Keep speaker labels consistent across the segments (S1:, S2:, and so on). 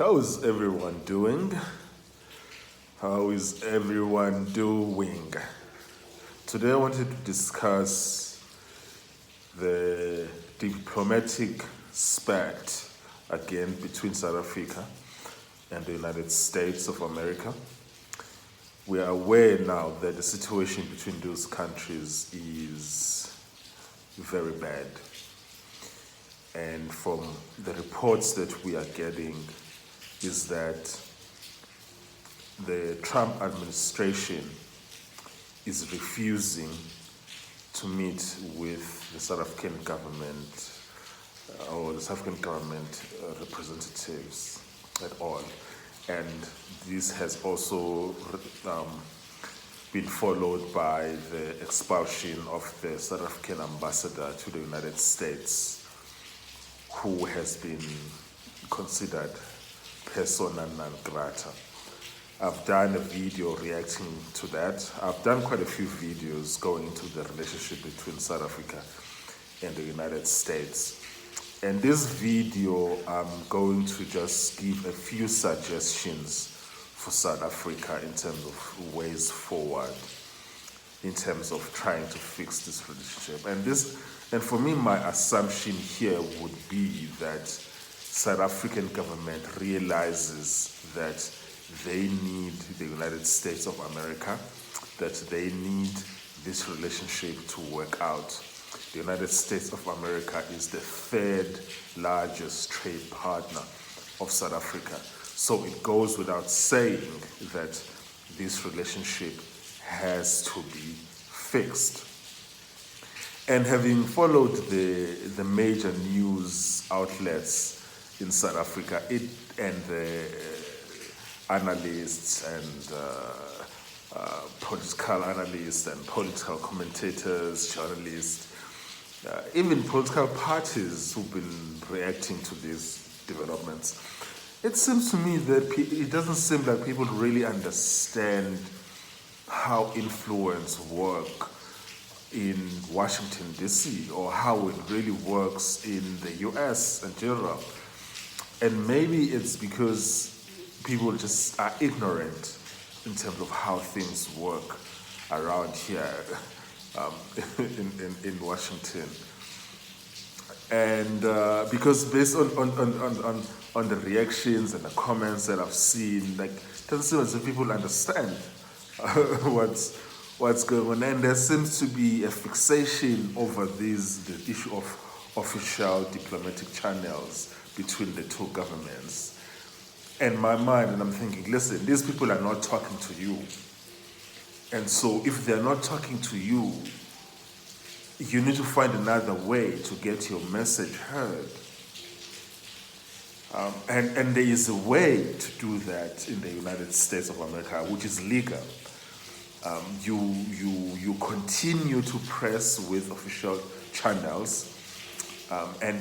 S1: How is everyone doing? How is everyone doing? Today I wanted to discuss the diplomatic spat again between South Africa and the United States of America. We are aware now that the situation between those countries is very bad. And from the reports that we are getting is that the Trump administration is refusing to meet with the South African government or the South African government representatives at all. And this has also been followed by the expulsion of the South African ambassador to the United States, who has been considered persona non grata. I've done a video reacting to that. I've done quite a few videos going into the relationship between South Africa and the United States. And this video, I'm going to just give a few suggestions for South Africa in terms of ways forward, in terms of trying to fix this relationship. And for me, my assumption here would be that South African government realizes that they need the United States of America, that they need this relationship to work out. The United States of America is the third largest trade partner of South Africa. So it goes without saying that this relationship has to be fixed. And having followed the major news outlets in South Africa, and the analysts and political analysts and political commentators, journalists, even political parties who've been reacting to these developments, it seems to me that it doesn't seem like people really understand how influence work in Washington, D.C., or how it really works in the U.S. in general. And maybe it's because people just are ignorant in terms of how things work around here in Washington. And because based on the reactions and the comments that I've seen, like, it doesn't seem as if people understand what's going on. And there seems to be a fixation over the issue of official diplomatic channels between the two governments. And my mind, and I'm thinking, listen, these people are not talking to you. And so if they're not talking to you, you need to find another way to get your message heard. And there is a way to do that in the United States of America, which is legal. You continue to press with official channels, and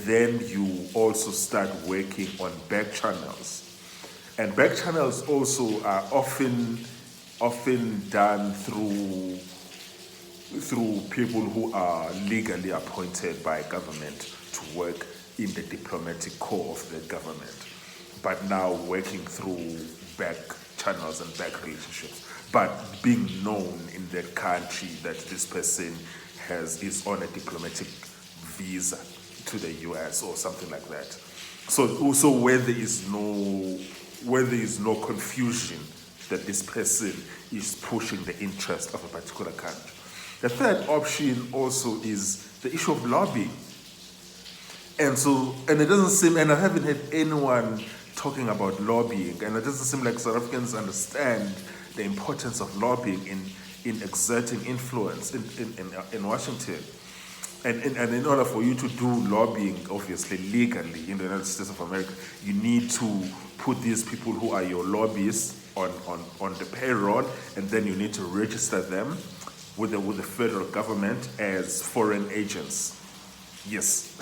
S1: then you also start working on back channels. And back channels also are often done through people who are legally appointed by government to work in the diplomatic core of the government, but now working through back channels and back relationships, but being known in that country that this person is on a diplomatic visa to the US or something like that. So also where there is no confusion that this person is pushing the interest of a particular country. The third option also is the issue of lobbying. And it doesn't seem, and I haven't had anyone talking about lobbying, and it doesn't seem like South Africans understand the importance of lobbying in exerting influence in Washington. And in order for you to do lobbying, obviously legally in the United States of America, you need to put these people who are your lobbyists on the payroll, and then you need to register them with the federal government as foreign agents. Yes,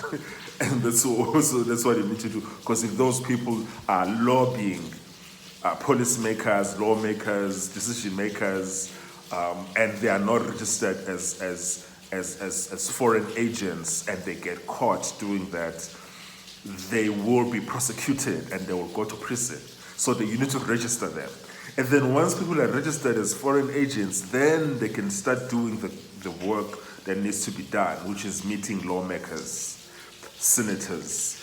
S1: and that's what you need to do. Because if those people are lobbying policymakers, lawmakers, decision makers, and they are not registered as foreign agents, and they get caught doing that, they will be prosecuted and they will go to prison. So that you need to register them. And then once people are registered as foreign agents, then they can start doing the work that needs to be done, which is meeting lawmakers, senators,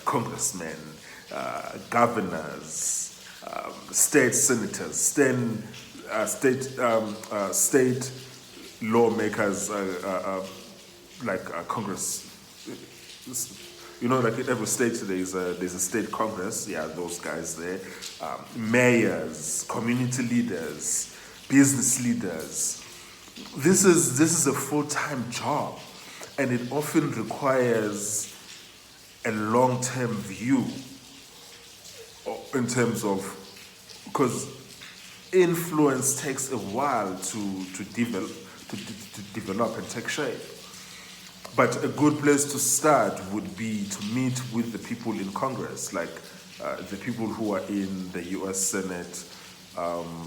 S1: congressmen, governors, state senators, state lawmakers, like Congress. Like in every state there's a state congress. Yeah, those guys there, mayors, community leaders, business leaders. This is a full-time job, and it often requires a long-term view in terms of, because influence takes a while to develop and take shape. But a good place to start would be to meet with the people in Congress, like the people who are in the U.S. Senate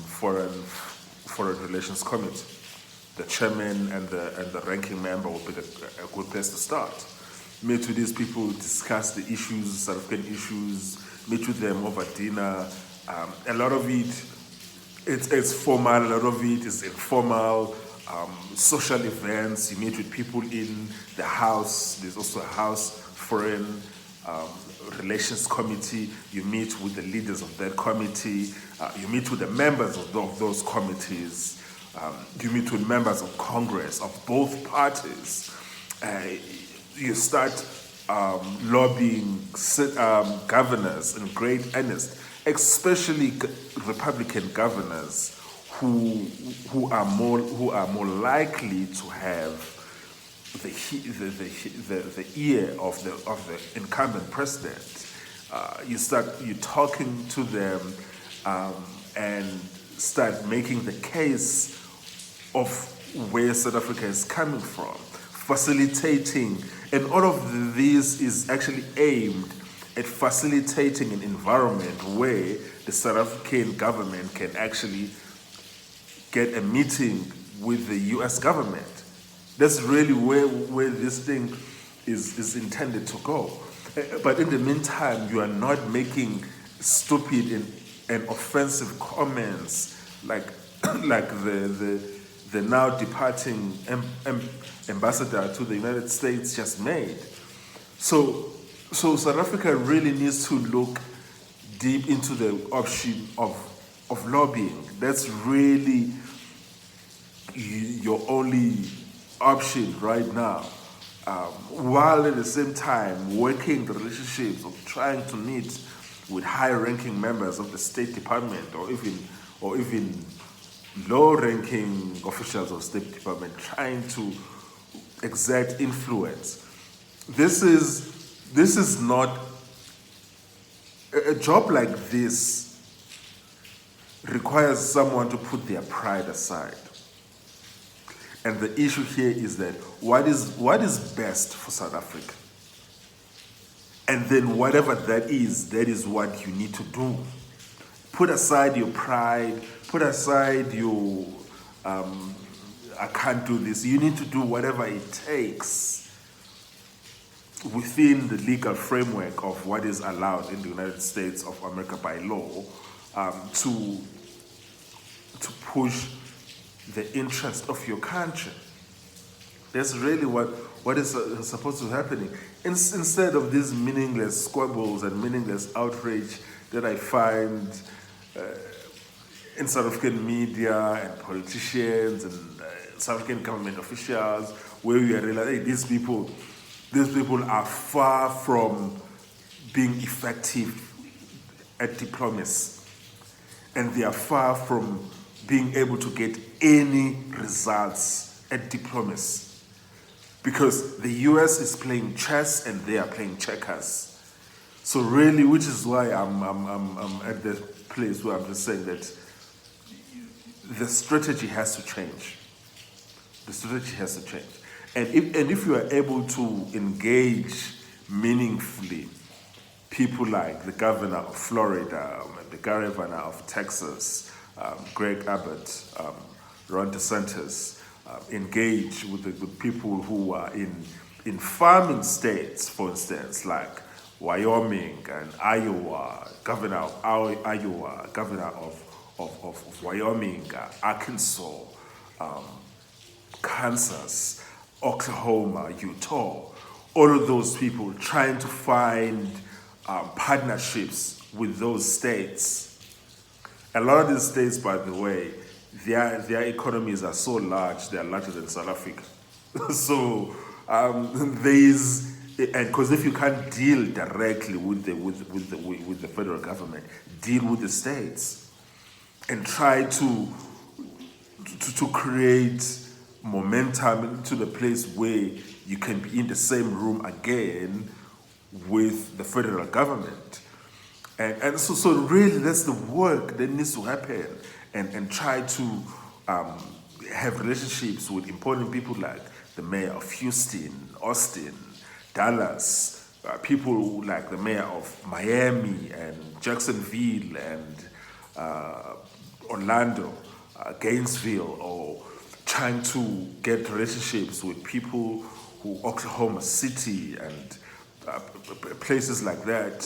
S1: Foreign Relations Committee. The chairman and the ranking member would be a good place to start. Meet with these people, discuss the issues, South African issues, meet with them over dinner. A lot of it's formal, a lot of it is informal. Social events, you meet with people in the House. There's also a House Foreign Relations Committee. You meet with the leaders of that committee. You meet with the members of those committees. You meet with members of Congress of both parties. You start lobbying governors in great earnest, especially Republican governors who are more likely to have the ear of the incumbent president. You're talking to them and start making the case of where South Africa is coming from, facilitating, and all of this is actually aimed at facilitating an environment where the South African government can actually get a meeting with the U.S. government. That's really where this thing is intended to go. But in the meantime, you are not making stupid and offensive comments like the now departing ambassador to the United States just made. So South Africa really needs to look deep into the option of lobbying. That's really your only option right now. While at the same time working the relationships of trying to meet with high-ranking members of the State Department or even low-ranking officials of State Department, trying to exert influence. This is not a job like this. Requires someone to put their pride aside. And the issue here is that what is best for South Africa? And then whatever that is what you need to do. Put aside your pride, put aside your, I can't do this. You need to do whatever it takes within the legal framework of what is allowed in the United States of America by law, to push the interest of your country. That's really what is supposed to be happening. Instead of these meaningless squabbles and meaningless outrage that I find in South African media and politicians and South African government officials, where we are realizing, hey, these people are far from being effective at diplomacy. And they are far from being able to get any results at diplomacy. Because the US is playing chess and they are playing checkers. So really, which is why I'm at the place where I'm just saying that the strategy has to change. The strategy has to change. And if you are able to engage meaningfully people like the governor of Florida, the governor of Texas, Greg Abbott, Ron DeSantis, engage with the people who are in in farming states, for instance, like Wyoming and Iowa, governor of Iowa, governor of Wyoming, Arkansas, Kansas, Oklahoma, Utah, all of those people trying to find partnerships with those states. A lot of these states, by the way, their economies are so large, they are larger than South Africa. So there's, and because if you can't deal directly with the federal government, deal with the states and try to create momentum into the place where you can be in the same room again with the federal government. And so really that's the work that needs to happen, and try to have relationships with important people like the mayor of Houston, Austin, Dallas, people like the mayor of Miami and Jacksonville and Orlando, Gainesville, or trying to get relationships with people who Oklahoma City and places like that,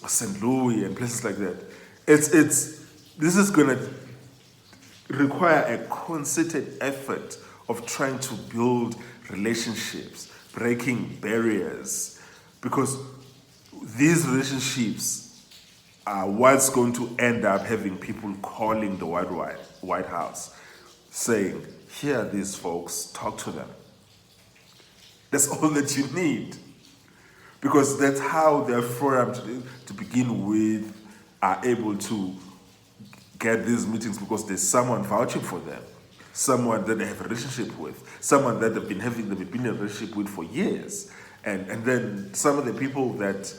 S1: St. Louis and places like that. This is gonna require a concerted effort of trying to build relationships, breaking barriers, because these relationships are what's going to end up having people calling the White House, saying, "Here are these folks, talk to them." That's all that you need, because that's how their forum to begin with are able to get these meetings, because there's someone vouching for them, someone that they have a relationship with, someone that they've been in a relationship with for years. And then some of the people that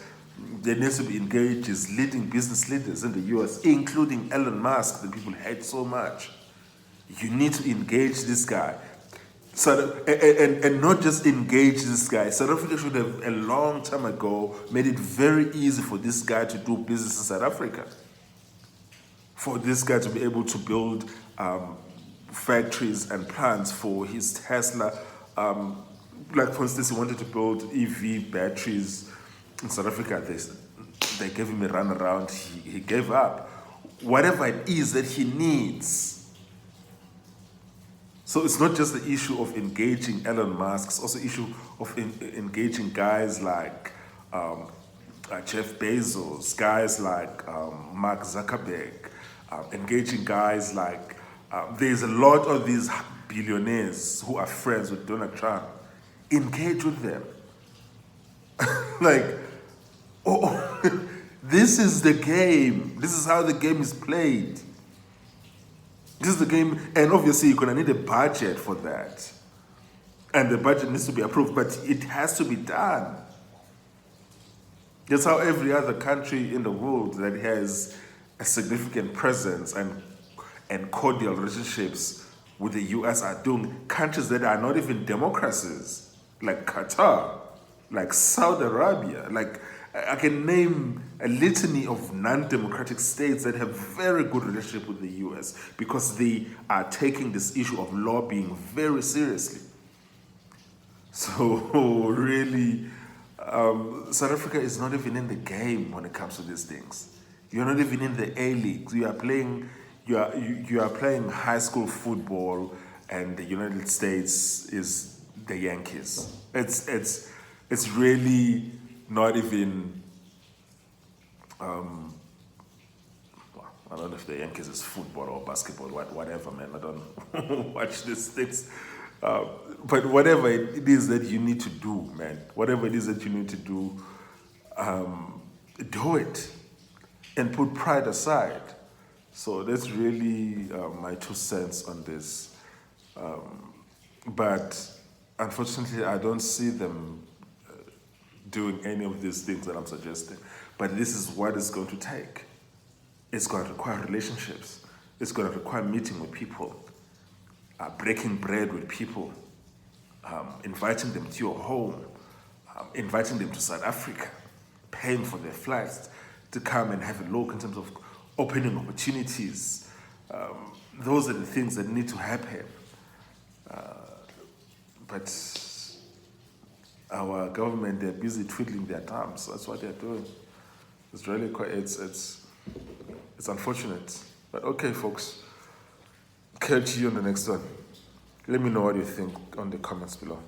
S1: they need to be engaged is leading business leaders in the US, including Elon Musk, that people hate so much. You need to engage this guy. And not just engage this guy. South Africa should have a long time ago made it very easy for this guy to do business in South Africa. For this guy to be able to build factories and plants for his Tesla. Like for instance, he wanted to build EV batteries in South Africa. They gave him a runaround. He gave up. Whatever it is that he needs. So it's not just the issue of engaging Elon Musk, it's also the issue of engaging guys like Jeff Bezos, guys like Mark Zuckerberg, engaging guys like, there's a lot of these billionaires who are friends with Donald Trump. Engage with them. Like, this is the game. This is how the game is played. This is the game, and obviously you're gonna need a budget for that. And the budget needs to be approved, but it has to be done. That's how every other country in the world that has a significant presence and cordial relationships with the US are doing. Countries that are not even democracies, like Qatar, like Saudi Arabia, like I can name a litany of non-democratic states that have very good relationship with the US because they are taking this issue of lobbying very seriously. So really, South Africa is not even in the game when it comes to these things. You're not even in the A-League. You are playing high school football, and the United States is the Yankees. It's really not even. I don't know if the Yankees is football or basketball, whatever, man. I don't watch these things. But whatever it is that you need to do, man, whatever it is that you need to do, do it and put pride aside. So that's really my 2 cents on this. But unfortunately, I don't see them doing any of these things that I'm suggesting. But this is what it's going to take. It's going to require relationships. It's going to require meeting with people, breaking bread with people, inviting them to your home, inviting them to South Africa, paying for their flights to come and have a look in terms of opening opportunities. Those are the things that need to happen. But our government, they're busy twiddling their thumbs. That's what they're doing. It's really quite, it's unfortunate. But okay, folks, catch you on the next one. Let me know what you think on the comments below.